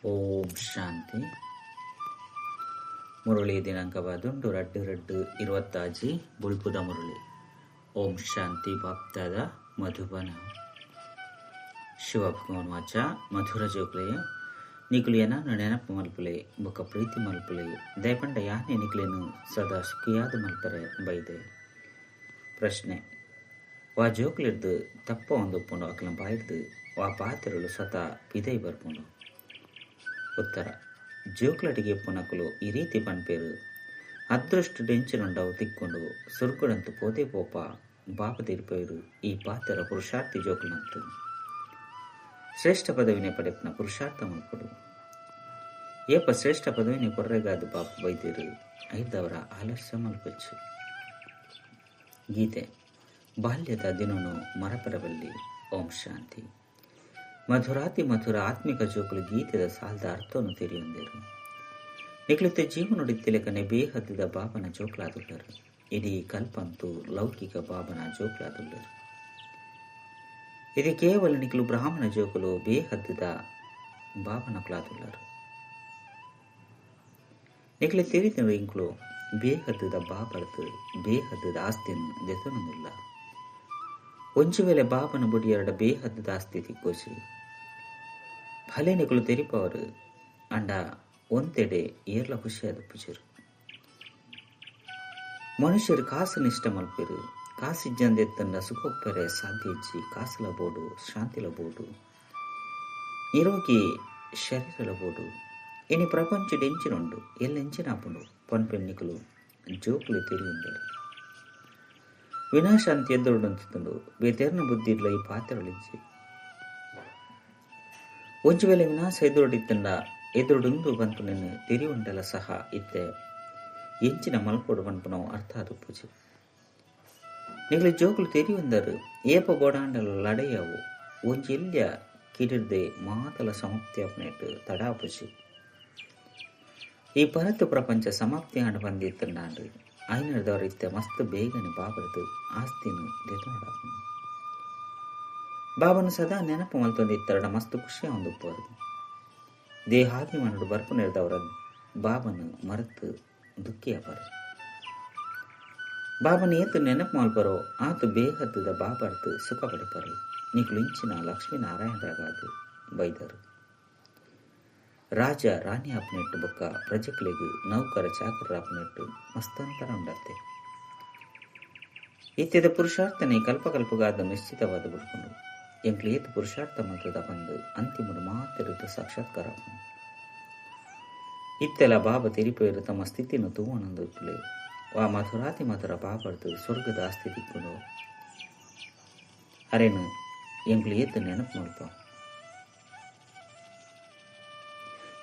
ಓಂ ಶಾಂತಿ. ಮುರಳಿ ದಿನಾಂಕವಾದುಂಡು 2/2/26 ಬುಳ್ಪುದ ಮುರಳಿ. ಓಂ ಶಾಂತಿ. ಬಾಪ್ತಾದ ಮಧುಬನ. ಶಿವ ಭಗವಾನ್ ವಾಚ ಮಧುರ ಜೋಕ್ಲೆಯ ನಿಕುಲಿಯನ ನೆನಪು ಮಲ್ಪಲೆ ಬೊಕ್ಕ ಪ್ರೀತಿ ಮಲ್ಪಲೆ ದಯಪಂಡ ಯಾನೆ ನಿಕುಲೆನು ಸದಾ ಸುಖಿಯಾದ ಮಲ್ಪರೆ ಬೈದೆ. ಪ್ರಶ್ನೆ: ವಾ ಜೋಕ್ಲಿರ್ದು ತಪ್ಪ ಒಂದೊಪ್ಪುಂಡು ಅಕ್ಲಂ ಬಾಯ್ದು ವಾ ಪಾತ್ರಗಳು ಸತಾ ಪಿದೈ ಬರ್ಪುಂಡು. ಉತ್ತರ: ಜೋಕ್ಲಟಿಗೆ ಪುನಕಲು ಈ ರೀತಿ ಪನ್ಪೇರು ಅದೃಷ್ಟ ಡೆಂಚಿನುಂಡವು ತಿಕ್ಕೊಂಡು ಸುರ್ಗುಡಂತು ಪೋತೆ ಪೋಪ ಬಾಪ ತೀರ್ಪೇರು ಈ ಪಾತ್ರ ಪುರುಷಾರ್ಥಿ ಜೋಕ್ಲನಂತು ಶ್ರೇಷ್ಠ ಪದವಿನೇ ಪಡೆಪ್ನ ಪುರುಷಾರ್ಥ ಮಲ್ಪಡು ಏಪ ಶ್ರೇಷ್ಠ ಪದವಿನೇ ಕೊರ್ರೆಗಾದ ಬಾಪ ಬೈದಿರು ಐದವರ ಆಲಸ್ಯ ಮಲ್ಪಚ್ಚು. ಗೀತೆ: ಬಾಲ್ಯದ ದಿನನು ಮರಪರಬಲ್ಲಿ. ಓಂ ಶಾಂತಿ. ಮಧುರಾತಿ ಮಧುರ ಆತ್ಮಿಕ ಜೋಕುಲು ಗೀತೆದ ಸಾಲದ ಅರ್ಥವನ್ನು ತೆರೆಯೊಂದಿರು ನಿಕ್ಲಿತ ಜೀವನೊಡಿತ್ತಿಲೆಕನೆ ಬೇಹದ್ದ ಬಾಬನ ಜೋಕ್ಲಾದುಳ್ಳರು. ಇಡೀ ಕಲ್ಪಂತೂ ಲೌಕಿಕ ಬಾಬನ ಜೋಕ್ಲಾದುಳ್ಳರು. ಇದು ಕೇವಲ ನಿಕ್ಲು ಬ್ರಾಹ್ಮಣ ಜೋಕುಲು ಬೇಹದ್ದ ಬಾಬನ ಕ್ಲಾದುಳ್ಳರು. ನಿಕ್ಲೆ ತಿರಿತಿನ ಇಂಕ್ಲು ಬೇಹದ್ದ ಬಾಬರ್ದು ಬೇಹದ್ದ ಆಸ್ತಿಯನ್ನು ದೆತನೊಂದಿಲ್ಲ. ಒಂಚು ವೇಳೆ ಬಾಬನ ಬುಡಿ ಎರಡ ಬೇಹದ್ದ ಆಸ್ತಿ ತಿಕ್ಕೋಸಿ ಭಲೆ ನಿಕಲು ತೆರಿಪವರು ಅಂಡ ಒಂತೆಡೆ ಏರ್ಲ ಖುಷಿಯಾದ ಪುಜರು. ಮನುಷ್ಯರು ಕಾಸು ನಿಷ್ಠ ಮಲ್ಪಿರು ಕಾಸಿಜ್ಜಂದೆತ್ತಂಡ ಸುಖೊಪ್ಪರೆ ಸಾಧ್ಯ ಇಜ್ಜಿ ಕಾಸುಲ ಬೋಡು ಶಾಂತಿಲ ಬೋಡು ನಿರೋಗಿ ಶರೀರಲ ಬೋಡು ಇನಿ ಪ್ರಪಂಚ ಡೆಂಚಿನುಂಡು ಎಲ್ಲೆಂಚಿನಾಪುಂಡು ಪನ್ಪೆನ್ನಿಕಲು ಜೋಕುಲು ತೆರಿಯುಂಡರು. ವಿನಾಶಾಂತಿ ಎದುರುಡಂತುಂಡು ಬೇತೆರ್ನ ಬುದ್ಧಿರ್ಲ ಈ ಪಾತ್ರಳಿಜ್ಜಿ ಒಂಚು ವೇಳೆ ವಿನಾಶ ಎದುರುಡಿತ್ತಂಡ ಎದುರುಡುಂದು ಬಂತು ನಿನ್ನ ತಿರಿಯುಂಡಲ ಸಹ ಇತ್ತೆ ಎಂಚಿನ ಮಲ್ಪೋಡು ಪನ್ಪುನವು ಅರ್ಥ ಅದು ಪೂಜೆ. ನಿಗಲಿ ಜೋಕುಲು ತೆರಿಯುಂದರು ಏಪ ಬೋಡಾಂಡಲ ಲಡೆಯವು ಒಂಜಿ ಇಲ್ಯ ಕಿಡಿರ್ದೆ ಮಾತಲ ಸಮಾಪ್ತಿಯಾಪನೇಟು ತಡಾಪುಜಿ. ಈ ಪರತ್ತು ಪ್ರಪಂಚ ಸಮಾಪ್ತಿ ಆಂಡ ಬಂದಿತ್ತಂಡಾಂಡು ಐನರ್ದವರ ಇತ್ತೆ ಮಸ್ತ್ ಬೇಗನೆ ಬಾಬರ್ದು ಆಸ್ತಿನು ದೆತುನಡಾಪುಂಡು. ಬಾಬನು ಸದಾ ನೆನಪು ಮಲ್ತೊಂದಿತ್ತರಡ ಮಸ್ತ್ ಖುಷಿಯ ಒಂದುಪ್ಪರು ದೇಹಾಭಿಮಾನುಡು ಬರ್ಪು ನೆರೆದವರ ಬಾಬನು ಮರೆತು ದುಃಖಿಯಪರು. ಬಾಬನ ಏತು ನೆನಪು ಮಲ್ಪರೋ ಆತು ಬೇಹತ್ತದ ಬಾಬರ್ದು ಸುಖ ಪಡಿಪರು. ನಿಕ್ಲು ಇಂಚಿನ ಲಕ್ಷ್ಮೀನಾರಾಯಣರಾಗಾದು ಬೈದರು. ರಾಜ ರಾಣಿ ಆಪನೆಟ್ಟು ಬೊಕ್ಕ ಪ್ರಜೆಕ್ಲೆಗು ನೌಕರ ಚಾಕರ ಆಪನೆಟ್ಟು ಮಸ್ತಂತರ ಉಂಡತ್ತೆ. ಇತ್ಯದ ಪುರುಷಾರ್ಥನೆ ಕಲ್ಪಕಲ್ಪಗಾದ ನಿಶ್ಚಿತವಾದ ಬಿಡ್ಕೊಂಡು ಎಂಕ್ಲು ಏತು ಪುರುಷಾರ್ಥ ಮತದ ಬಂದು ಅಂತಿಮಡು ಮಾತಿರುತ್ತ ಸಾಕ್ಷಾತ್ಕಾರ. ಇತ್ತೆಲ್ಲ ಬಾಬಾ ತೆರಿಪೇರು ತಮ್ಮ ಸ್ಥಿತಿಯನ್ನು ತೂವನಂದುಲೆ ವಾ ಮಧುರಾತಿ ಮಧುರ ಬಾಬರ್ದು ಸ್ವರ್ಗದ ಆಸ್ತಿ ತಿಕ್ಕೊಂಡು ಅರೇನು ಎಂಕ್ಲು ಏತು ನೆನಪು ಮಲ್ಪ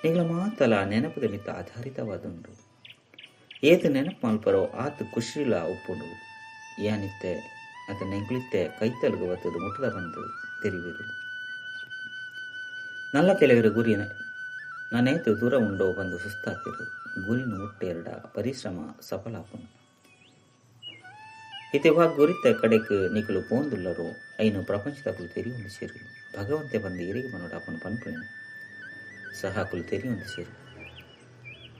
ನಿಗ್ಲ ಮಾತಲ ನೆನಪುದ ಮಿತ್ತ ಆಧಾರಿತವಾದುಂಡು. ಏತು ನೆನಪು ಮಲ್ಪರೋ ಆತು ಖುಷಿಲ ಉಪ್ಪುಂಡು ಏನಿತ್ತೆ ಅದನ್ನ ಎಂಕ್ಲಿತ್ತೆ ಕೈತಲ್ಗು ಒತ್ತದು ಮುಟ್ಟದ ಬಂದು ತೆರಿವಿರು. ನಲ್ಲ ಕೆಲವರು ಗುರಿ ನಾನೇತು ದೂರ ಉಂಡೋ ಬಂದು ಸುಸ್ತಾಪಿರು ಗುರಿನು ಮುಟ್ಟೆರಡ ಪರಿಶ್ರಮ ಸಫಲಾಪುನು. ಇತೆವಾ ಗುರಿತ ಕಡೆಕ್ ನಿಕಲು ಪೋಂದುಲ್ಲರೋ ಐನು ಪ್ರಪಂಚದಕುಲು ತೆರಿಯೊಂದಿಸಿರು ಭಗವಂತೆ ಬಂದು ಇರಿಗೆ ಮನೋಡಾಪನು ಪನ್ಪುಣೆ ಸಹಾಕುಲು ತೆರಿಯೊಂದಿಸಿರು.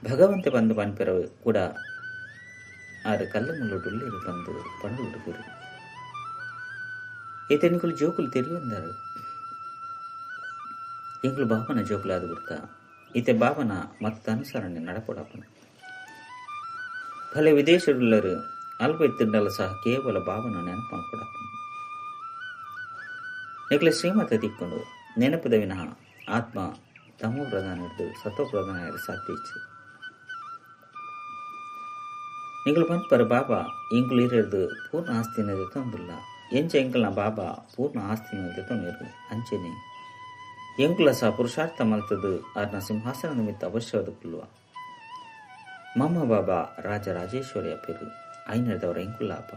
ಭಗವಂತೆ ಬಂದು ಪನ್ಪೆರ ಕೂಡ ಆರು ಕಲ್ಲ ಮುಳ್ಳುಡುಲ್ಲಿರು ಬಂದು ಪಂಡು ಹುಡುಗರು ಈತನಿಕಲು ಜೋಕುಲು ತೆರಿಯೊಂದರು. ಎಂಕ್ಲು ಬಾಬನ ಜೋಕುಲಾದ ಬಿಡ್ತ ಈತೆ ಬಾಬನ ಮತ್ತ ಅನುಸರಣೆ ನಡಪೊಡಪನು. ಭಲೆ ವಿದೇಶಡುಲ್ಲರು ಅಲ್ಪ ಇತ್ತಿಂಡಲ ಸಹ ಕೇವಲ ಬಾಬನ ನೆನಪು ಮಾಡ್ಕೊಡಪನು. ನಿಕ್ಲೆ ಶ್ರೀಮತ ತಿಕ್ಕೊಂಡು ನೆನಪದ ವಿನಃ ಆತ್ಮ ತಮೋ ಪ್ರಧಾನ ಹಿಡಿದು ಸತೋ ಪ್ರಧಾನ ಸಾಧ್ಯ ಇಚ್ಚು. ನಿಗಳು ಪನ್ಪರ ಬಾಬಾ ಎಂಕ್ಲು ಇರಿದು ಪೂರ್ಣ ಆಸ್ತಿನ ತಂದಿಲ್ಲ ಎಂಚ ಎಂಕಲ್ನ ಬಾಬಾ ಪೂರ್ಣ ಆಸ್ತಿನ ದೆತೊಂದಿರು ಅಂಚೆನೆ ಎಂಕುಲ ಸಹ ಪುರುಷಾರ್ಥ ಮಲ್ತದು ಆರ್ನ ಸಿಂಹಾಸನ ನಿಮಿತ್ತ ಅವಶ್ಯವಾದ ಕುಲ್ವ ಮಮ್ಮ ಬಾಬಾ ರಾಜರಾಜೇಶ್ವರಿ ಅಪ್ಪಿರು ಐನರ್ದವರ ಎಂಕುಲಾಪ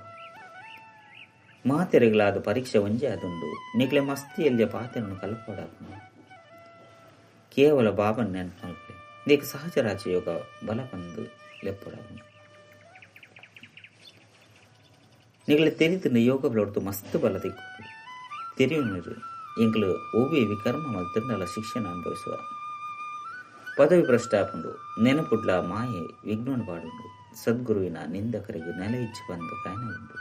ಮಾತೆರೆಗಳಾದ ಪರೀಕ್ಷೆ ಒಂಜೆ ಅದುಂಡು ನಿಗ್ಲೆ ಮಸ್ತಿಯಲ್ಲಿಯ ಪಾತೆಯನ್ನು ಕಲ್ಪೋಡಾಪನು ಕೇವಲ ಬಾಬನ ನೆನಪು ಮಲ್ಪೆ ನೀಗ ಸಹಜ ರಾಜಯೋಗ ಬಲ ಬಂದು ಲೆಪ್ಪೊಡಾಪನು. ನಿಗಲ ತೆರಿತಿನ ಯೋಗ ಬಿಡೋಡ್ತು ಮಸ್ತ್ ಬಲ ತಿಕ್ಕು ತೆರಿಯುನಿರು ಎಂಕ್ಲು ಓವಿ ವಿಕರ್ಮ ಮಲ್ತಂಡಲ ಶಿಕ್ಷಣ ಅನುಭವಿಸುವ ಪದವಿ ಭ್ರಷ್ಟಾಪುಂಡು ನೆನಪುಡ್ಲ ಮಾಯೆ ವಿಜ್ಞಾನ ಪಾಡುಂಡು ಸದ್ಗುರುವಿನ ನಿಂದಕರಿಗೆ ನೆಲೆ ಇಚ್ಚಿ ಬಂದು ಕಾಯನ ಉಂಡು.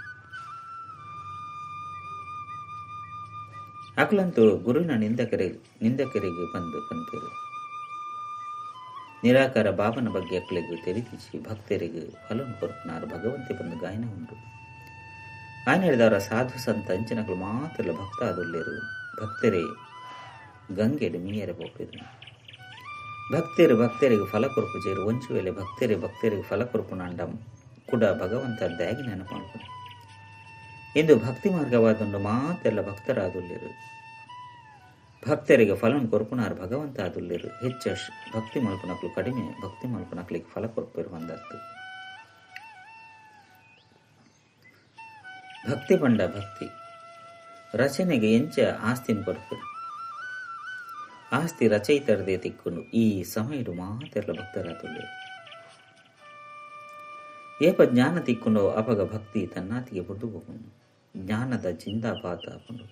ಅಕಲಂತೂ ಗುರುವಿನ ನಿಂದಕರಿಗೆ ಬಂದು ಕನ್ಪೇರು. ನಿರಾಕಾರ ಬಾಬನ ಬಗ್ಗೆ ಅಕ್ಕಳಿಗೆ ತೆರಿದಿಚ್ಚಿ ಭಕ್ತರಿಗೆ ಫಲವನ್ನು ಕೊರಪನಾರು ಭಗವಂತೆ ಬಂದು ಗಾಯನ ಉಂಡು. ఆయన ಹೇಳಿದವರ ಸಾಧು ಸಂತ ಅಂಚನಗಳು ಮಾತ್ರ ಭಕ್ತ ಆದುಲ್ಲೇರು ಭಕ್ತರೇ ಗಂಗೆಡು ಮೀಯರೆ ಹೋಗಿರು. ಭಕ್ತರಿಗೆ ಫಲ ಕೊರಪು ಜೇರು ಒಂಚು ವೇಳೆ ಭಕ್ತರಿಗೆ ಫಲ ಕೊರಪು ನಾಂಡಂ ಕೂಡ ಭಗವಂತ ದಾಗಿ ನೆನಪು ಮಾಡ್ಕೊಂಡು ಇಂದು ಭಕ್ತಿ ಮಾರ್ಗವಾದೊಂದು ಮಾತೆಲ್ಲ ಭಕ್ತರಾದುಲ್ಲೇರು. ಭಕ್ತರಿಗೆ ಫಲವನ್ನು ಕೊರಪುನಾರು ಭಗವಂತ ಆದುಲ್ಲೇರು. ಹೆಚ್ಚು ಭಕ್ತಿ ಮಲ್ಪನಕ್ಲು ಕಡಿಮೆ ಭಕ್ತಿ ಮಲ್ಪನಕ್ಲಿಗೆ ಫಲ ಕೊರಪಿರು ಒಂದರ್ಥ. ಭಕ್ತಿ ಪಂಡ ಭಕ್ತಿ ರಚನೆಗೆ ಎಂಚ ಆಸ್ತಿನ ಕೊರಪಿರು. ಆಸ್ತಿ ರಚಯಿತರದೇ ತಿಕ್ಕೊಂಡು ಈ ಸಮಯಡು ಮಾತೆಲ್ಲ ಭಕ್ತರಾದುಲ್ಲೇರು. ಏಪ ಜ್ಞಾನ ತಿಕ್ಕೊಂಡು ಅಪಗ ಭಕ್ತಿ ತನ್ನಾತಿಗೆ ಬುಡ್ಡು ಹೋಗುಂಡು. ಜ್ಞಾನದ ಜಿಂದಾಬಾದ್ ಹಾಕೊಂಡು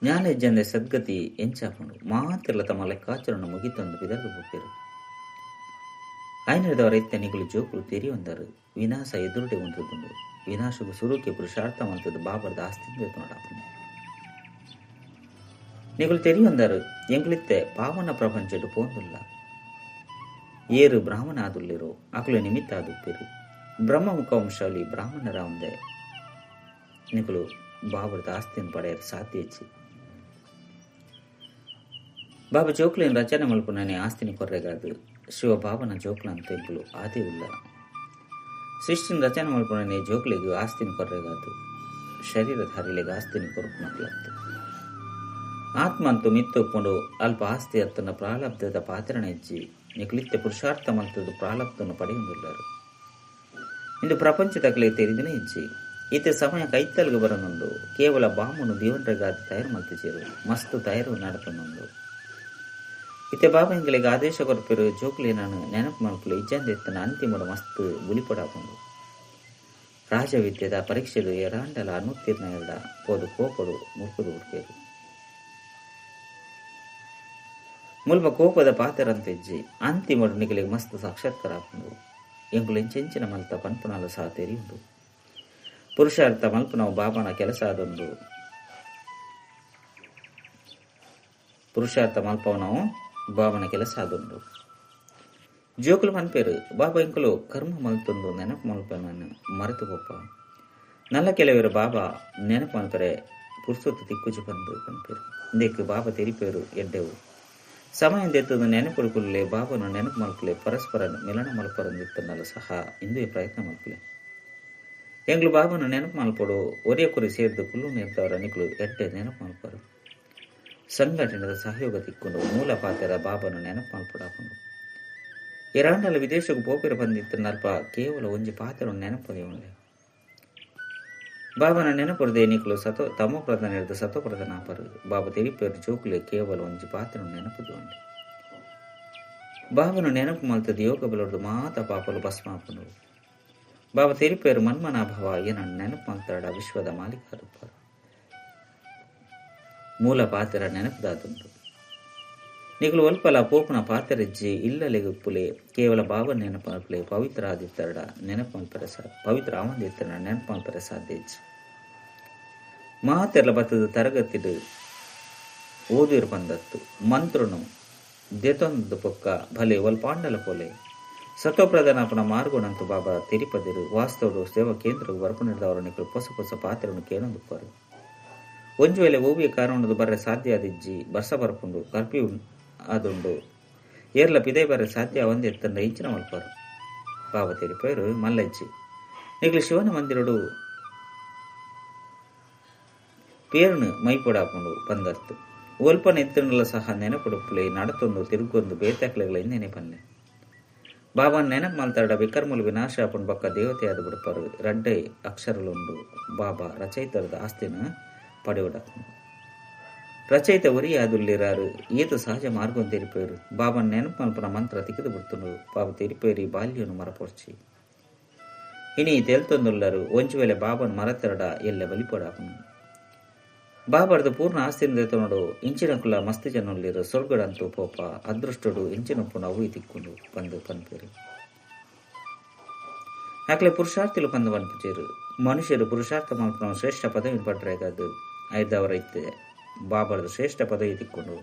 ಜ್ಞಾನ ಹೆಜ್ಜಂದೆ ಸದ್ಗತಿ ಎಂಚಾಕೊಂಡು ಮಾತೆಲ್ಲ ತಮ್ಮ ಲೆಕ್ಕಾಚರಣ ಮುಗಿತಂದು ಬಿದರ್ದು ಹೋಗ್ತಿರು. ಆಯ್ನದವರ ಎತ್ತನಿಗಳು ಜೋಕುಲು ತೆರಿಯೊಂದರು ವಿನಾಶ ಎದುರುಡೆ ಉಂಟುಕೊಂಡು ವಿನಾಶಗೂ ಸುರುಕೆ ಪುರುಷಾರ್ಥ ಮಂತದ್ದು ಬಾಬರ್ದ ಆಸ್ತಿ ನೋಡಾಪನು ನಿಗಳು ತೆರಿಯೊಂದರು ಎಂಗಳಿತ್ತೆ ಪಾವನ ಪ್ರಪಂಚಡು ಪೋಂದುಲ್ಲ ಏರು ಬ್ರಾಹ್ಮಣ ಆದುಲ್ಲಿರು ಅಕಲು ನಿಮಿತ್ತ ಆದುಪ್ಪಿರು. ಬ್ರಹ್ಮಮುಖ ವಂಶಾವಳಿ ಬ್ರಾಹ್ಮಣರ ಒಂದೇ ನಿಗಳು ಬಾಬರ್ದ ಆಸ್ತಿಯನ್ನು ಪಡೆಯಲು ಸಾಧ್ಯ ಹೆಚ್ಚಿ. ಬಾಬಾ ಜೋಕ್ಲೇನು ರಚನೆ ಮಲ್ಪುನೇ ಆಸ್ತಿನಿ ಕೊರ್ರೆಗಾದು ಶಿವ ಬಾಬನ ಜೋಕ್ಲನ್ ತೆಂಪುಲು ಆದೇ ಇಲ್ಲ. ಸೃಷ್ಟಿನ ರಚನೆ ಮಲ್ಪುನೇ ಜೋಕ್ಲಿಗೆ ಆಸ್ತಿನಿ ಕೊರ್ರೆಗಾದು ಶರೀರಧಾರಿಲೆಗೆ ಆಸ್ತಿನಿ ಕೊರಪುನಕ್ಲತ್ತು. ಆತ್ಮ ಅಂತೂ ಮಿತ್ತೊಪ್ಪುಂಡು ಅಲ್ಪ ಆಸ್ತಿ ಅತ್ತನ ಪ್ರಾಲಬ್ಧದ ಪಾತ್ರಣ ಹೆಜ್ಜಿ ನಿಕ್ಲಿತ್ಯ ಪುರುಷಾರ್ಥ ಮಂತದ್ದು ಪ್ರಾಲಬ್ಧವನ್ನು ಪಡೆಯುವುದಿಲ್ಲರು. ಇಂದು ಪ್ರಪಂಚದಕಲೆ ತೆರಿದಿನ ಹೆಜ್ಜಿ ಈತ ಸಮಯ ಕೈತಲ್ಗೆ ಬರನೊಂದು ಕೇವಲ ಬಾಮನು ದೇವನ್ರಿಗಾದ ತಯಾರು ಮಲ್ತಿಚೇರು ಮಸ್ತು ತಯಾರು ನಡತನೊಂದು ಇತ್ತೆ ಬಾಬಾ ಎಂಗಳಿಗೆ ಆದೇಶ ಕೊರಪಿರು ಜೋಕ್ಲಿ ನಾನು ನೆನಪು ಮಲ್ಪಲು ಇಜ್ಜಂದೆತ್ತನ ಅಂತಿಮಡು ಮಸ್ತ್ ಬುಲಿಪಡಾಕೊಂಡು ರಾಜವಿದ್ಯದ ಪರೀಕ್ಷೆದು ಎರಾಂಡಲ ಅನುತ್ತೀರ್ಣ ಎರಡ ಪೋದು ಕೋಪಡು ಮುರ್ಕುದು ಹುಡ್ಕೇರು ಮುಲ್ಪ ಕೋಪದ ಪಾತೆರಂತೆಜ್ಜಿ ಅಂತಿಮಡು ನಿಗಲಿಗೆ ಮಸ್ತ್ ಸಾಕ್ಷಾತ್ಕಾರ ಹಾಕೊಂಡು ಎಂಗುಲು ಎಂಚೆಂಚಿನ ಮಲ್ತ ಪನ್ಪುನಾಲು ಸಹ ತೆರೆಯುಂಡು. ಪುರುಷಾರ್ಥ ಮಲ್ಪನವು ಬಾಬನ ಕೆಲಸ ಅದೊಂದು ಪುರುಷಾರ್ಥ ಮಲ್ಪವನವು ಬಾಬನ ಕೆಲಸ ಅದೊಂದು ಜೋಕುಲು ಮನ್ಪೇರು ಬಾಬಾ ಎಂಕುಲು ಕರ್ಮ ಮಲ್ತೊಂದು ನೆನಪು ಮಲ್ಪನನ್ನು ಮರೆತು ಪೋಪ ನಲ್ಲ ಕೆಲವರು ಬಾಬಾ ನೆನಪು ಮಲ್ಪರೆ ಪುರ್ಸೊತ್ತು ತಿಕ್ಕುಜಿ ಬಂದು ಕನ್ಪೇರು ಇಂದಕ್ಕೆ ಬಾಬಾ ತೆರಿಪೇರು ಎಡ್ಡೆವು ಸಮಯ ಎತ್ತದ ನೆನಪುಡುಕುಲ್ಲೇ ಬಾಬನ ನೆನಪು ಮಲ್ಪಲೆ ಪರಸ್ಪರ ಮಿಲನ ಮಲ್ಪರಂದಿತ್ತನಲ್ಲ ಸಹ ಇಂದೇ ಪ್ರಯತ್ನ ಮಲ್ಪಲೆ ಎಂಗ್ಲು ಬಾಬನ ನೆನಪು ಮಲ್ಪಡು ಒರಿಯ ಕುರಿ ಸೇರಿದು ಕುಲ್ಲು ನೇರ್ತವರ ನಿಕ್ಲು ಎಡ್ಡೆ ನೆನಪು ಮಲ್ಪರು ಸಂಘಟನೆದ ಸಹಯೋಗ ತಿಕ್ಕೊಂಡು ಮೂಲ ಪಾತ್ರದ ಬಾಬನ ನೆನಪು ಮಲ್ಪಡಾಕೊಂಡು ಎರಾಂಡಲ ವಿದೇಶಕ್ಕೆ ಪೋಪಿರ ಬಂದಿತ್ತು ನಲ್ಪ ಕೇವಲ ಒಂಜಿ ಪಾತ್ರ ನೆನಪುದೇ ಬಾಬನ ನೆನಪುರದೆ ನಿಕ್ಲು ತಮೋ ಪ್ರಧಾನ ಹಿಡಿದು ಸತೋ ಪ್ರಧಾನ ಆಪರು ಬಾಬಾ ತೆರಿಪೇರು ಜೋಕುಲೆ ಕೇವಲ ಒಂಜಿ ಪಾತ್ರ ನೆನಪುದು ಉಂಟು. ಬಾಬನ ನೆನಪು ಮಲ್ತದ ಯೋಗ ಬಲರ್ದು ಮಾತ ಪಾಪಲು ಭಸ್ಮಾಪನು ಬಾಬಾ ತೆರಿಪೇರು ಮನ್ಮನಾಭವ ಏನ ನೆನಪು ಮಲ್ತಾಡ ವಿಶ್ವದ ಮಾಲೀಕರುಪ್ಪರು ಮೂಲ ಪಾತ್ರ ನೆನಪುದಾದುಂಟು ನಿಗಳು ಒಲ್ಪಲ ಪೋಪನ ಪಾತ್ರಜ್ಜಿ ಇಲ್ಲಲೆಗುಪ್ಪುಲೆ ಕೇವಲ ಬಾಬನ ನೆನಪು ಮಲ್ಪಲೆ ಪವಿತ್ರ ಆದಿತ್ತರಡ ನೆನಪು ಮಲ್ಪರೆ ಪವಿತ್ರ ಆವಂದಿತ್ತರಡ ನೆನಪು ಮಲ್ಪರೆ ಸಾಧ್ಯ ಮಾತೆರ್ಲ ಬತ್ತದ ತರಗತಿಡು ಓದಿರು ಬಂದತ್ತು ಮಂತ್ರನು ದೆತೊಂದು ಪೊಕ್ಕ ಭಲೆ ಒಲ್ಪಾಂಡಲ ಪೊಲೆ ಸತೋಪ್ರಧಾನಪನ ಮಾರ್ಗೋಣಂತು ಬಾಬಾ ತೆರಿಪದಿರು ವಾಸ್ತವಡು ಸೇವಾ ಕೇಂದ್ರಕ್ಕೆ ಬರ್ಪಣಿಡಿದವರ ನಿಕಲು ಹೊಸ ಹೊಸ ಪಾತ್ರನು ಕೇಳೊಂದುಪ್ಪರು ಒಂಜು ವೇಳೆ ಓವಿಯ ಕಾರಣದು ಬರ್ರೆ ಸಾಧ್ಯ ಆದಿಜ್ಜಿ ಬರ್ಸ ಬರ್ಪುಂಡು ಕರ್ಫ್ಯೂ ಆದುಂಡು ಏರ್ಲ ಪಿದೆ ಬರ್ರೆ ಸಾಧ್ಯ ಒಂದೇ ಎತ್ತಂಡ ಇಂಚಿನ ಮಲ್ಪರು ಬಾಬಾ ತೆರಿಪೇರು ಮಲ್ಲಜ್ಜಿ ನಿಕ್ಲು ಶಿವನ ಮಂದಿರಡು ಪೇರ್ನು ಮೈಪೊಡಾಪುಂಡು ಬಂದರ್ತು ಓಲ್ಪನ ಎತ್ತನಲ್ಲ ಸಹ ನೆನಪುಡುಪ್ಪುಲೆ ನಡತೊಂದು ತಿರುಗೊಂದು ಬೇತಾಕ್ಲೆಗಳ ಇಂದೇನೆ ಪನ್ನೆ ಬಾಬಾನ ನೆನಪು ಮಲ್ತಾಡ ವಿಕರ್ಮುಲು ವಿನಾಶ ಆಪುಂಡು ಬಕ್ಕ ದೇವತೆಯಾದ ಬಿಡುಪರು ರಡ್ಡೆ ಅಕ್ಷರಲುಂಡು ಬಾಬಾ ರಚಯಿತರದ ಆಸ್ತಿನ ಪಡೆಯುಡಾಪುಂಡು ರಚಯಿತ ಒರಿಯಾದುಲ್ಲಿರಾರು ಈತ ಸಹಜ ಮಾರ್ಗವನ್ನು ತೆರಿಪೇರು ಬಾಬನ ನೆನಪು ಮಲ್ಪನ ಮಂತ್ರ ತಿಕ್ಕಿದು ಬಿಡ್ತುಂಡು ಬಾಬಾ ತೆರಿಪೇರಿ ಬಾಲ್ಯನು ಮರಪೊರ್ಚಿ ಇನಿ ತೆಲ್ತೊಂದುಲ್ಲರು ಒಂಚು ವೇಳೆ ಬಾಬನ ಮರತೆರಡ ಎಲ್ಲ ಬಲಿಪೊಡಾಪುಂಡು ಬಾಬಾರ್ದು ಪೂರ್ಣ ಆಸ್ತಿಯಿಂದ ನೋಡು ಇಂಚಿನಕುಲ ಮಸ್ತ್ ಜನಲ್ಲಿರು ಸೊರ್ಗಡಂತೂ ಪೋಪ ಅದೃಷ್ಟಡು ಇಂಚಿನಪ್ಪು ನಾವು ತಿಕ್ಕೊಂಡು ಬಂದು ಪನ್ಪೇರು ಆಕಲೆ ಪುರುಷಾರ್ಥಿಲು ಬಂದು ಪನ್ಪುಚೇರು ಮನುಷ್ಯರು ಪುರುಷಾರ್ಥ ಮಾಡ್ಕೊಂಡು ಶ್ರೇಷ್ಠ ಪದವಿ ಪಡ್ರೇಗದು ಐದವರ ಇತ್ತೆ ಬಾಬಾರ್ದು ಶ್ರೇಷ್ಠ ಪದವಿ ತಿಕ್ಕೊಂಡು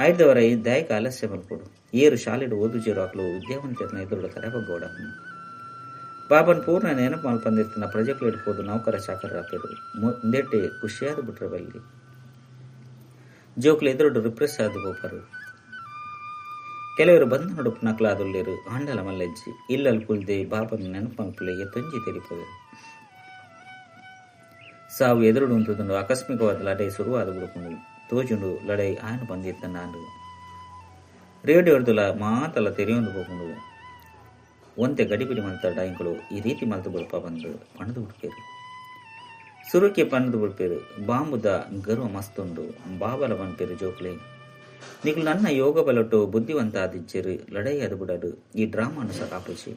ಐದವರ ದಯಕ ಆಲಸ್ಯ ಮಲ್ಕೊಡು ಏರು ಶಾಲೆಡು ಓದುಚೇರು ಆಕಲು ವಿದ್ಯಾವಂತರನ್ನ ಎದುರುಡು ಕರೆಬಗ್ಗೋಡ ಬಾಬನ್ ಪೂರ್ಣ ನೆನಪು ಮಲ್ಪಂದಿರ್ತಾನ ಪ್ರಜೆಕ್ಟ್ ಇಡ್ಬೋದು ನೌಕರ ಚಾಕರ ಹಾಕಿರು ಮುಂದೆಟ್ಟೆ ಖುಷಿಯಾದ ಬಿಟ್ರೆ ಬಲ್ಲಿ ಜೋಕ್ಲು ಎದುರುಡು ರಿಪ್ರೆಸ್ ಆದ ಬೋಪರು ಕೆಲವರು ಬಂದ ನಡುಪು ನಕಲಾದುಲ್ಲಿರು ಆಂಡಲ ಮಲ್ಲಜ್ಜಿ ಇಲ್ಲಲ್ಲಿ ಕುಲ್ದೆ ಬಾಬನ ನೆನಪು ಮಲ್ಪುಲೆಗೆ ತೊಂಜಿ ತೆರಿಪೋರು ಸಾವು ಎದುರುಡು ಉಂಟುದುಂಡು ಆಕಸ್ಮಿಕವಾದ ಲಡೈ ಶುರುವಾದ ಬಿಡ್ಕೊಂಡು ತೋಜುಂಡು ಲಡೈ ಆಯನ ಬಂದಿರ್ತ ನಾನು ರೇಡಿಯೋ ಹಿಡ್ದುಲ ಮಾತಲ್ಲ ತೆರೆಯೊಂದು ಹೋಗ್ಕೊಂಡು ಒಂತೆ ಗಡಿಬಿಡಿ ಮಲ್ತಾಡ ಇಂಗಳು ಈ ರೀತಿ ಮಲ್ತು ಬಿಡಪ ಬಂದು ಪಣದು ಬಿಡ್ಪೇರು ಸುರುಕೆ ಪಣದು ಬಿಡ್ಪೇರು ಬಾಂಬುದ ಗರ್ವ ಮಸ್ತುಂಡು ಬಾಬಲ ಬನ್ಪೇರು ಜೋಕ್ಲೆ ನಿಗಳು ನನ್ನ ಯೋಗ ಬಲೊಟ್ಟು ಬುದ್ಧಿವಂತ ಆದಿಜ್ಜೇರು ಲಡೈ ಅದು ಬಿಡಡು ಈ ಡ್ರಾಮಾನು ಸಾಕಾಪುಚಿ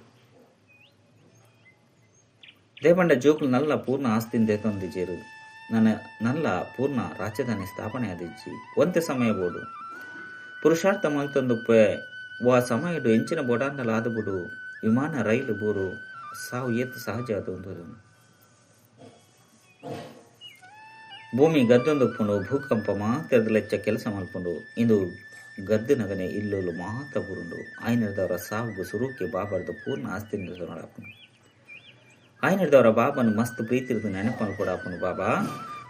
ದೇಪಂಡ ಜೋಕ್ಲು ನಲ್ಲ ಪೂರ್ಣ ಆಸ್ತಿಂದೆ ತಂದಿಜ್ಜೇರು ನಲ್ಲ ಪೂರ್ಣ ರಾಜಧಾನಿ ಸ್ಥಾಪನೆ ಆದಿಜ್ಜಿ ಒಂತೆ ಸಮಯ ಬೋಡು ಪುರುಷಾರ್ಥ ಮಲ್ತೊಂದುಪ್ಪೆ ವಾ ಸಮಯಡು ಎಂಚಿನ ಬೋಡಾಂಡಲ ಆದುಬಿಡು ವಿಮಾನ ರೈಲು ಬೂರು ಸಾವು ಏತು ಸಹಜ ಅದು ಭೂಮಿ ಗದ್ದೊಂದುಪ್ಪುಂಡು ಭೂಕಂಪ ಮಾತ್ರ ಲೆಚ್ಚ ಕೆಲಸ ಮಲ್ಪುಂಡು ಇಂದು ಗದ್ದು ನಗನೆ ಇಲ್ಲೋಲು ಮಾತ ಬುರುಂಡು ಆಯ್ನದವರ ಸಾವುಗು ಸುರುಕೆ ಬಾಬಾರ್ದು ಪೂರ್ಣ ಆಸ್ತಿ ನೋಡಾಪುಂಡು ಆಯ್ನದವರ ಬಾಬನು ಮಸ್ತ್ ಪ್ರೀತಿರ್ದು ನೆನಪನ್ನು ಕೊಡಾಪುಂಡು ಬಾಬಾ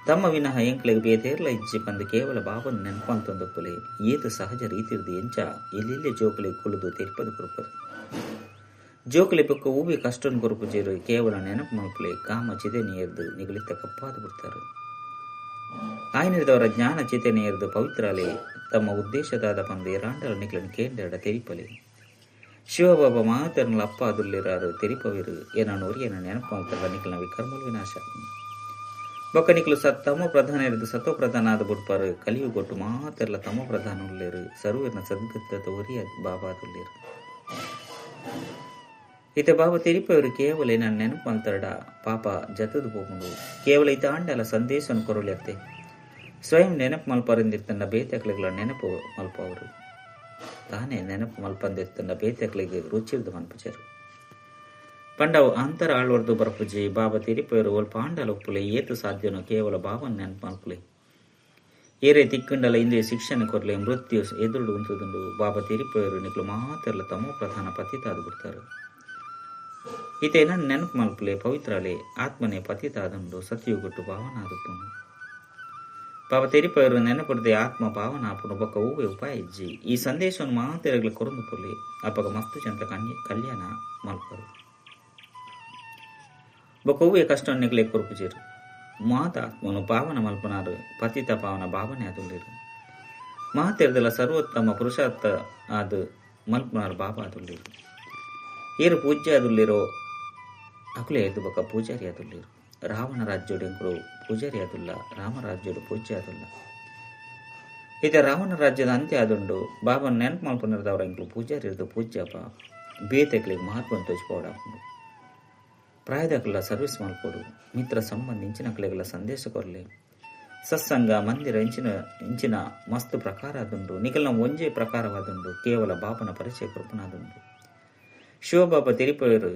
ತಮ್ಮ ವಿನಃ ಎಂಕ್ಲೆಗೆ ಬೇತೇರ್ಲ ಇಜ್ಜಿ ಬಂದು ಕೇವಲ ಬಾಬನ ನೆನಪಂತೊಂದಪ್ಪಲೆ ಏತು ಸಹಜ ರೀತಿರ್ದು ಎಂಚ ಇಲ್ಲಿಲ್ಲೇ ಜೋಕಲಿ ಕುಳಿದು ತೆರ್ಪದು ಕುರುಪರು ಜೋಕಲಿ ಪಕ್ಕ ಹೂವಿ ಕಷ್ಟನ್ ಕೊರುಪುಜೇರು ಕೇವಲ ನೆನಪು ಮಲ್ಪಲೆ ಕಾಮ ಚಿತೆನೆಯರ್ದು ನಿಗಳಿತ ಕಪ್ಪಾದು ಬಿಡ್ತಾರೆ ಆಯ್ನಿರ್ದವರ ಜ್ಞಾನ ಚಿತೆನೆಯರ್ದು ಪವಿತ್ರಾಲೆ ತಮ್ಮ ಉದ್ದೇಶದಾದ ಬಂದು ಎರಾಂಡಲ ನಿಗಳನ್ ಕೇಂದ್ರ ತೆರಿಪಲೆ ಶಿವಬಾಬಾ ಮಾತರ್ನಲ ಅಪ್ಪ ಅದುಲ್ಲಿರಾರು ತೆರಿಪವಿರು ಏನೋರಿ ಏನ ನೆನಪು ಮಲ್ತಾರ ನಿಕಲ್ನ ವಿಕರ್ಮಲ್ ವಿನಾಶ ಬೊಕ್ಕ ನಿಕಲು ತಮೋ ಪ್ರಧಾನ ಇರದು ಸತೋ ಪ್ರಧಾನ ಆದ ಬಿಡ್ಪಾರು ಕಲಿಯು ಕೊಟ್ಟು ಮಾತೆಲ್ಲ ತಮೋ ಪ್ರಧಾನ ಉಳ್ಳೇರು ಸರ್ವರ್ನ ಸದ್ಗತ ಒರಿಯ ಬಾಬಾ ಅದುಲ್ಲಿರು ಇತ ಬಾಬಾ ತೆರಿಪವರು ಕೇವಲ ನನ್ನ ನೆನಪು ಮಲ್ತಾಡ ಪಾಪ ಜತದು ಹೋಗುಂಡು ಕೇವಲ ಇತ ಆಂಡಲ ಸಂದೇಶವನ್ನು ಕೊರಳಿಯತ್ತೆ ಸ್ವಯಂ ನೆನಪು ಮಲ್ಪರಿಂದಿರ್ತಂಡ ಬೇತಕ್ಲೆಗಳ ನೆನಪು ಮಲ್ಪವರು ತಾನೇ ನೆನಪು ಮಲ್ಪಂದಿರ್ತಂಡ ಬೇತಕ್ಲಿಗೆ ರುಚಿರ್ದು ಮನ್ಪುಜರು ಪಂಡವು ಅಂತರ ಆಳ್ವರ್ದು ಬರಪುಜಿ ಬಾಬಾ ತೆರಿಪವರು ಒಲ್ಪ ಆಂಡಲ ಉಪ್ಪುಲೆ ಏತು ಸಾಧ್ಯನೋ ಕೇವಲ ಬಾಬನ ನೆನಪು ಮಲ್ಪುಲೆ ಏರೇ ತಿಕ್ಕಂಡಲ ಇಂದೇ ಶಿಕ್ಷಣ ಕೊರ್ಲೆ ಮೃತ್ಯು ಎದುರುಡು ಉಂಟುದುಂಡು ಬಾಬಾ ತೆರಿಪವರು ನಿಕ್ಲು ಮಾತೆಲ್ಲ ತಮೋ ಪ್ರಧಾನ ಪತಿತಾದು ಬಿಡ್ತಾರೆ ಈತ ನನ್ನ ನೆನಪು ಮಲ್ಪಲೆ ಪವಿತ್ರಾಲೆ ಆತ್ಮನೆ ಪತಿತಾದುಂಡು ಸತ್ಯುಗೊಟ್ಟು ಭಾವನಾದುಪ್ಪುಂಡು ಬಾಬಾ ತೆರಿಪವರು ನೆನಪುಡ್ದೆ ಆತ್ಮ ಭಾವನಾಪುನು ಬೊಕ್ಕ ಹೂವೆ ಉಪಾಯ ಇಜ್ಜಿ ಈ ಸಂದೇಶವನ್ನು ಮಾತೆರಗ್ಲ ಕೊರಂದು ಪುರ್ಲಿ ಅಪ್ಪಗ ಮಸ್ತು ಚಂತ ಕಲ್ಯಾಣ ಮಲ್ಪರು ಬೊಕ್ಕ ಹೂವೆ ಕಷ್ಟವನ್ನೆಗ್ಲೆ ಕೊರುಪುಜೇರು ಮಾತ ಆತ್ಮನು ಪಾವನ ಮಲ್ಪನಾರು ಪತಿತ ಪಾವನ ಭಾವನೆ ಅದುಲ್ಲಿರು ಮಾತೆರ್ದಲ ಸರ್ವೋತ್ತಮ ಪುರುಷಾರ್ಥ ಆದು ಮಲ್ಪನಾರು ಬಾಬಾ ಅದುಲ್ಲಿರು ಏರು ಪೂಜ್ಯ ಅದುಲ್ಲಿರೋ ಅಕುಲೆ ಎದ್ದು ಬೊಕ್ಕ ಪೂಜಾರಿ ಅದುಲ್ಲಿರು ರಾವಣ ರಾಜ್ಯೋಡು ಎಂಕುಡು ಪೂಜಾರಿ ಅದುಲ್ಲ ರಾಮರಾಜ್ಯೋಡು ಪೂಜ್ಯ ಅದುಲ್ಲ ಇತ ರಾವಣ ರಾಜ್ಯದ ಅಂತ್ಯ ಆದುಂಡು ಬಾಬನ ನೆನಪು ಮಲ್ಪನಿರ್ದವ್ರ ಎಂಕ್ಲು ಪೂಜಾರಿ ಇರ್ದು ಪೂಜ್ಯಪ್ಪ ಬೇತೆಕ್ಲಿಗೆ ಮಹತ್ವವನ್ನು ತೋಚ್ಪೋಡಾಪುಂಡು ಪ್ರಾಯದಕ್ಕೆಲ್ಲ ಸರ್ವಿಸ್ ಮಲ್ಪೋಡು ಮಿತ್ರ ಸಂಬಂಧ ಇಂಚಿನಕ್ಲೆಗಳ ಸಂದೇಶ ಕೊರಲೆ ಸತ್ಸಂಗ ಮಂದಿರ ಇಂಚಿನ ಮಸ್ತ್ ಪ್ರಕಾರ ಆದುಂಡು ನಿಖಲ್ನ ಒಂಜೇ ಪ್ರಕಾರವಾದುಂಡು ಕೇವಲ ಬಾಬನ ಪರಿಚಯ ಕೃಪನಾದುಂಡು ಶಿವಬಾಬಾ ತೆರಿಪವರು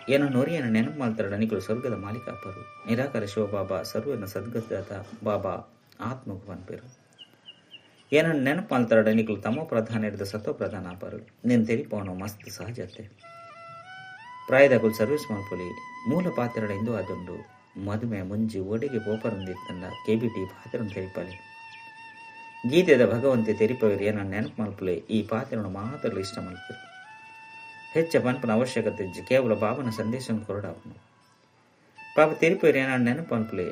ಏನನ್ನೋರಿ ಏನ ನೆನಪು ಮಾಡ್ತಾರ ನಿಖಲು ಸ್ವರ್ಗದ ಮಾಲೀಕಾಪರು ನಿರಾಕಾರ ಶಿವಬಾಬಾ ಸರ್ವನ ಸದ್ಗತ ಬಾಬಾ ಆತ್ಮకు ಪನ್ಪೇರು ಏನನ್ನು ನೆನಪು ಮಾಡ್ತಾರ ನಿಖಲು ತಮೋ ಪ್ರಧಾನ ಹಿಡಿದ ಸತೋ ಪ್ರಧಾನ ಆಪರು నేను ತೆರಿಪವನು ಮಸ್ತ್ ಸಹಜತೆ ಪ್ರಾಯದಕುಲ್ ಸರ್ವಿಸ್ ಮಲ್ಪೊಲಿ ಮೂಲ ಪಾತ್ರಡ ಇಂದು ಆದುಂಡು ಮದುವೆ ಮುಂಜಿ ಒಡೆಗೆ ಪೋಪರಂದಿತ್ತಂಡ ಕೆಬಿಟಿ ಪಾತ್ರನು ತೆರಿಪಲೆ ಗೀತೆದ ಭಗವಂತೆ ತೆರಿಪವರು ಏನನ್ನು ನೆನಪು ಮಲ್ಪಲೆ ಈ ಪಾತ್ರನು ಮಾತ್ರಲು ಇಷ್ಟ ಮಲ್ಪರು ಹೆಚ್ಚ ಪನ್ಪನ ಅವಶ್ಯಕತೆ ಇಜ್ಜಿ ಕೇವಲ ಬಾಬನ ಸಂದೇಶವನ್ನು ಕೊರಡಾಪನು ಪಾಪ ತೆರಿಪೇರು ಏನಾಡು ನೆನಪು ಪನ್ಪಲೆ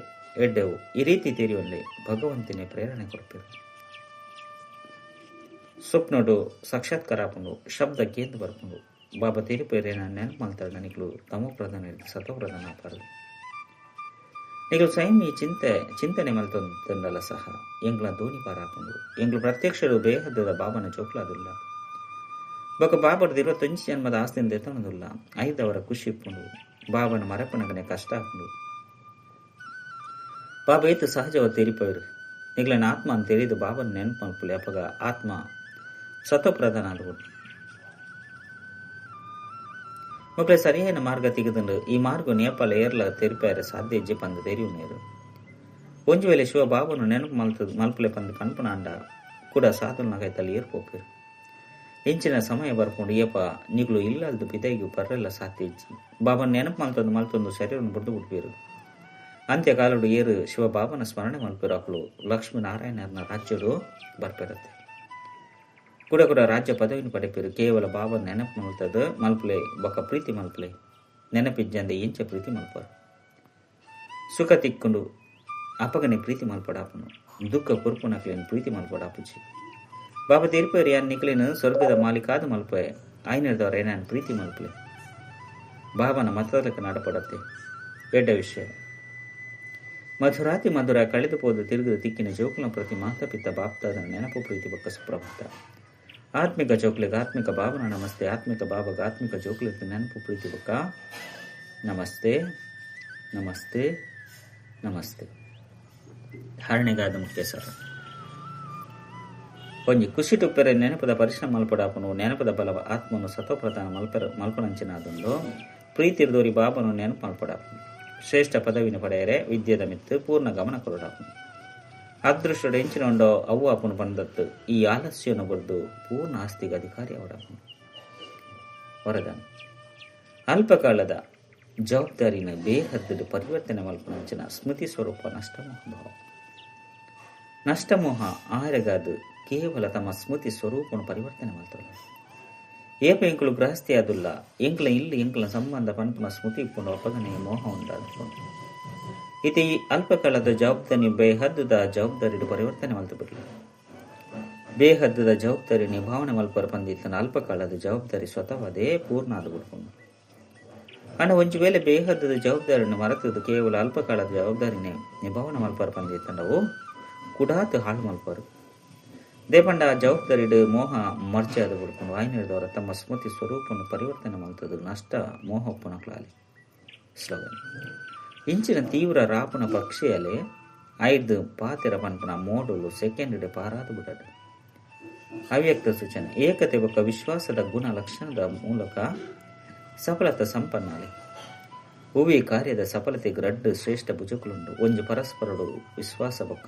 ಎಡ್ಡೆವು ಈ ರೀತಿ ತೆರೆಯುವಲ್ಲಿ ಭಗವಂತನೇ ಪ್ರೇರಣೆ ಕೊಡ್ಪೇರು ಸ್ವಪ್ನೋಡು ಸಾಕ್ಷಾತ್ಕಾರ ಆಪುಂಡು ಶಬ್ದ ಕೇಂದ್ರ ಬರ್ಪುಂಡು ಬಾಬಾ ತೆರಿಪೇರು ಏನಾಡು ನೆನಪು ಮಲ್ತಾಡ ನಿಕ್ಲು ತಮೋ ಪ್ರಧಾನ ಹಿಡಿದು ಸತೋ ಪ್ರಧಾನ ಆಪಾರು ನಿಕ್ಲು ಸ್ವಯಂ ಈ ಚಿಂತನೆ ಮಲ್ತೊಂದಲ್ಲ ಸಹ ಎಂಗ್ಲ ಧೋನಿ ಪಾರಾಪುಂಡು ಎಂಗ್ಲು ಪ್ರತ್ಯಕ್ಷರು ಬೇಹದ್ದದ ಬಾಬನ ಚೋಕ್ಲಾದುಲ್ಲ ಬೊಕ್ಕ ಬಾಬರ್ದು 25 ಜನ್ಮದ ಆಸ್ತಿಯಿಂದ ಎತ್ತಣದುಲ್ಲ ಐದವರ ಖುಷಿ ಇಪ್ಪುಂಡು ಬಾಬನ ಮರಪನಗನೆ ಕಷ್ಟ ಆಪುಂಡು ಬಾಬಾ ಏತು ಸಹಜವಾಗಿ ತೆರಿಪೋರು ನಿಗ್ಲಿನ ಆತ್ಮ ಅಂತ ತೆರಿದು ಬಾಬನ ನೆನಪು ಮಲ್ಪಲೆ ಅಪಗ ಆತ್ಮ ಸತ್ವಪ್ರಧಾನ ಆದವು ಮಕ್ಕಳೇ ಸರಿಯಾದ ಮಾರ್ಗ ತೆಗೆದುಂಡು ಈ ಮಾರ್ಗ ನೇಪಾಳ ಏರ್ಲ ತೆರಿಪಾರ ಸಾಧ್ಯ ಹೆಜ್ಜೆ ಪಂದು ತೆರಿವು ನೀರು ಒಂಜು ವೇಳೆ ಶಿವ ಬಾಬನು ನೆನಪು ಮಲ್ಪಲೆ ಪಂದು ಪನ್ಪನ ಅಂಡ ಕೂಡ ಸಾಧುಲ್ನಾಗೈತಲ್ಲಿ ಏರ್ಪೋಪೇರು ಹೆಂಚಿನ ಸಮಯ ಬರ್ಕೊಂಡು ಏಪ ನಿಗ್ಲು ಇಲ್ಲಲ್ದು ಪಿದೈಗೂ ಬರ್ರೆಲ್ಲ ಸಾಧ್ಯ ಇಜ್ಜಿ ಬಾಬನ ನೆನಪು ಮಲ್ತೊಂದು ಶರೀರವನ್ನು ಬುಡ್ದು ಬಿಡ್ಬೇರು ಅಂತ್ಯಕಾಲಡು ಏರು ಶಿವ ಬಾಬನ ಸ್ಮರಣೆ ಮಲ್ಪೇರು ಅಕ್ಕಳು ಲಕ್ಷ್ಮೀನಾರಾಯಣನ ರಾಜ್ಯಡು ಬರ್ಪೇರತ್ತೆ ಕೂಡ ಕೂಡ ರಾಜ್ಯ ಪದವಿನ ಪಡೆಪೇರು ಕೇವಲ ಬಾಬನ ನೆನಪು ಮಲ್ಪಲೆ ಬೊಕ್ಕ ಪ್ರೀತಿ ಮಲ್ಪಲೆ ನೆನಪಿಜ್ಜಂದೆ ಇಂಚ ಪ್ರೀತಿ ಮಲ್ಪರು ಸುಖ ತಿಕ್ಕೊಂಡು ಅಪಗನೆ ಪ್ರೀತಿ ಮಲ್ಪಡಾಪನು ದುಃಖ ಕುರುಪುನಕ್ಲೇನು ಪ್ರೀತಿ ಮಲ್ಪಡಾಪುಜಿ ಬಾಬಾ ತೀರ್ಪೇರು ಯಾನ್ ನಿಕ್ಲೇನು ಸ್ವರ್ಗದ ಮಾಲೀಕಾದ ಮಲ್ಪೆ ಆಯ್ನದವ್ರ ಏನಾನ್ ಪ್ರೀತಿ ಮಲ್ಪಲೆ ಬಾಬನ ಮತದಕ್ಕೆ ನಡಪಡತ್ತೆ ಎಡ್ಡ ವಿಷಯ ಮಧುರಾತಿ ಮಧುರ ಕಳೆದು ಹೋದ ತಿರುಗಿದ ತಿಕ್ಕಿನ ಜೋಕುಲ ಪ್ರತಿ ಮಾತಪಿತ್ತ ಬಾಪ್ತಾದ ನೆನಪು ಪ್ರೀತಿ ಬೊಕ್ಕ ಸುಪ್ರಭಾತ ಆತ್ಮಿಕ ಜೋಕ್ಲಿಗೆ ಆತ್ಮಿಕ ಬಾಬನ ನಮಸ್ತೆ ಆತ್ಮಿಕ ಬಾಬಾಗ ಆತ್ಮಿಕ ಜೋಕ್ಲಿಗೆ ನೆನಪು ಪ್ರೀತಿ ಬೊಕ್ಕ ನಮಸ್ತೆ ನಮಸ್ತೆ ನಮಸ್ತೆ ಧಾರಣೆಗಾದ ಮುಖ್ಯ ಸರ್ ಒಂಜಿ ಖುಷಿ ತುಪ್ಪೆರೆ ನೆನಪದ ಪರಿಶ್ರಮ ಮಲ್ಪಡಾಪನು ನೆನಪದ ಬಲವ ಆತ್ಮನು ಸತ್ವಪ್ರಧಾನ ಮಲ್ಪನಂಚಿನಾದೊಂದು ಪ್ರೀತಿರ್ದೋರಿ ಬಾಬನು ನೆನಪು ಮಲ್ಪಡಾಪನು ಶ್ರೇಷ್ಠ ಪದವಿನ ಪಡೆಯರೆ ವಿದ್ಯೆದ ಮಿತ್ತು ಪೂರ್ಣ ಗಮನ ಕೊರಡಾಪನು ಅದೃಷ್ಟದ ಹೆಂಚಿನೊಂಡೋ ಅವು ಅಪ್ಪನು ಬಂದತ್ತು ಈ ಆಲಸ್ಯವನ್ನು ಬರೆದು ಪೂರ್ಣ ಆಸ್ತಿಗೆ ಅಧಿಕಾರಿ ಅವಡಾಪನು ವರದಾನ ಅಲ್ಪಕಾಲದ ಜವಾಬ್ದಾರಿನ ಬೇಹದ್ದು ಪರಿವರ್ತನೆ ಮಲ್ಪನಂಚಿನ ಸ್ಮೃತಿ ಸ್ವರೂಪ ನಷ್ಟಮೋಹ ಆರೆಗಾದು ಕೇವಲ ತಮ್ಮ ಸ್ಮೃತಿ ಸ್ವರೂಪವನ್ನು ಪರಿವರ್ತನೆ ಮಾಡ್ತಾರೆ ಏಪ ಎಂಕಲು ಗೃಹಸ್ಥಿ ಆದುಲ್ಲ ಎಂಕ್ಲ ಇಲ್ಲಿ ಎಂಕ್ಲ ಸಂಬಂಧ ಪಂಪನ ಸ್ಮೃತಿ ಇಪ್ಪುಂಡು ಅಪಗನೆಯ ಮೋಹ ಉಂಟಾದ ಇತಿ ಅಲ್ಪಕಾಲದ ಜವಾಬ್ದಾರಿ ಬೇಹದ್ದದ ಜವಾಬ್ದಾರಿ ಪರಿವರ್ತನೆ ಮಲ್ತು ಬಿಡಲಿ ಬೇಹದ್ದದ ಜವಾಬ್ದಾರಿ ನಿಭಾವನೆ ಮಲ್ಪರ ಬಂದಿತ್ತನ ಅಲ್ಪಕಾಲದ ಜವಾಬ್ದಾರಿ ಸ್ವತಃ ಅದೇ ಪೂರ್ಣ ಆದ ಬಿಡ್ಕೊಂಡು ಅಣ್ಣ ಒಂಜು ವೇಳೆ ಬೇಹದ್ದದ ಜವಾಬ್ದಾರಿಯನ್ನು ಮರೆತದ್ದು ಕೇವಲ ಅಲ್ಪಕಾಲದ ಜವಾಬ್ದಾರಿನೇ ನಿಭಾವನೆ ಮಲ್ಪರ ಬಂದಿತ್ತಂಡವು ಕುಡಾತು ಹಾಳು ಮಲ್ಪರು ದೇಪಂಡ ಜವಾಬ್ದಾರಿಡು ಮೋಹ ಮರ್ಚಾದ ಬಿಡ್ಕೊಂಡು ವಾಯಿನಿಡಿದವರ ತಮ್ಮ ಸ್ಮೃತಿ ಸ್ವರೂಪವನ್ನು ಪರಿವರ್ತನೆ ಮಾಡ್ತದ್ದು ನಷ್ಟ ಮೋಹ ಒಪ್ಪನಕ್ಲಾಲಿ ಸ್ಲೋಗನ್ ಇಂಚಿನ ತೀವ್ರ ರಾಪನ ಪಕ್ಷಿಯಲೆ ಐದು ಪಾತಿರ ಪನ್ಪನ ಮೋಡಲು ಸೆಕೆಂಡ್ ಪಾರಾದು ಬಿಡದು ಅವ್ಯಕ್ತ ಸೂಚನೆ ಏಕತೆ ಬೊಕ್ಕ ವಿಶ್ವಾಸದ ಗುಣ ಲಕ್ಷಣದ ಮೂಲಕ ಸಫಲತೆ ಸಂಪನ್ನಾಲಿ ಹೂವಿ ಕಾರ್ಯದ ಸಫಲತೆಗೆ ರಡ್ಡು ಶ್ರೇಷ್ಠ ಭುಜಕುಲುಂಡು ಒಂಜು ಪರಸ್ಪರಡು ವಿಶ್ವಾಸ ಬೊಕ್ಕ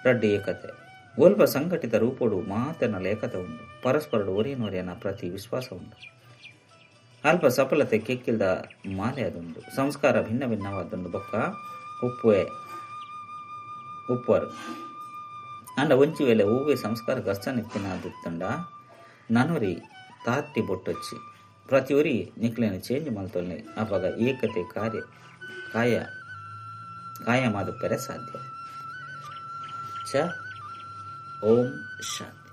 ರಡ್ಡು ಏಕತೆ ಒಲ್ಪ ಸಂಘಟಿತ ರೂಪಡು ಮಾತನ ಲೇಖತ ಉಂಡು ಪರಸ್ಪರಡು ಒರಿಯನೊರಿಯನ ಪ್ರತಿ ವಿಶ್ವಾಸ ಉಂಡು ಅಲ್ಪ ಸಫಲತೆ ಕೆಕ್ಕಿಲ್ದ ಮಾಲೆ ಅದುಂಡು ಸಂಸ್ಕಾರ ಭಿನ್ನ ಭಿನ್ನವಾದುಂಡು ಬೊಕ್ಕ ಉಪ್ಪರು ಅಂಡ ಒಂಚಿ ವೇಳೆ ಹೂವೆ ಸಂಸ್ಕಾರ ಗರ್ಚನಿತ್ತಿನಾದುತ್ತಂಡ ನನೊರಿ ತಾತಿ ಬೊಟ್ಟೊಚ್ಚಿ ಪ್ರತಿ ಒರಿ ನಿಕ್ಲೇನು ಚೇಂಜ್ ಮಲ್ತೊಲ್ಲೆ ಅವಾಗ ಏಕತೆ ಕಾಯ ಮಾದು ಪೆರೆ ಸಾಧ್ಯ ಓಂ ಶಾಂತಿ.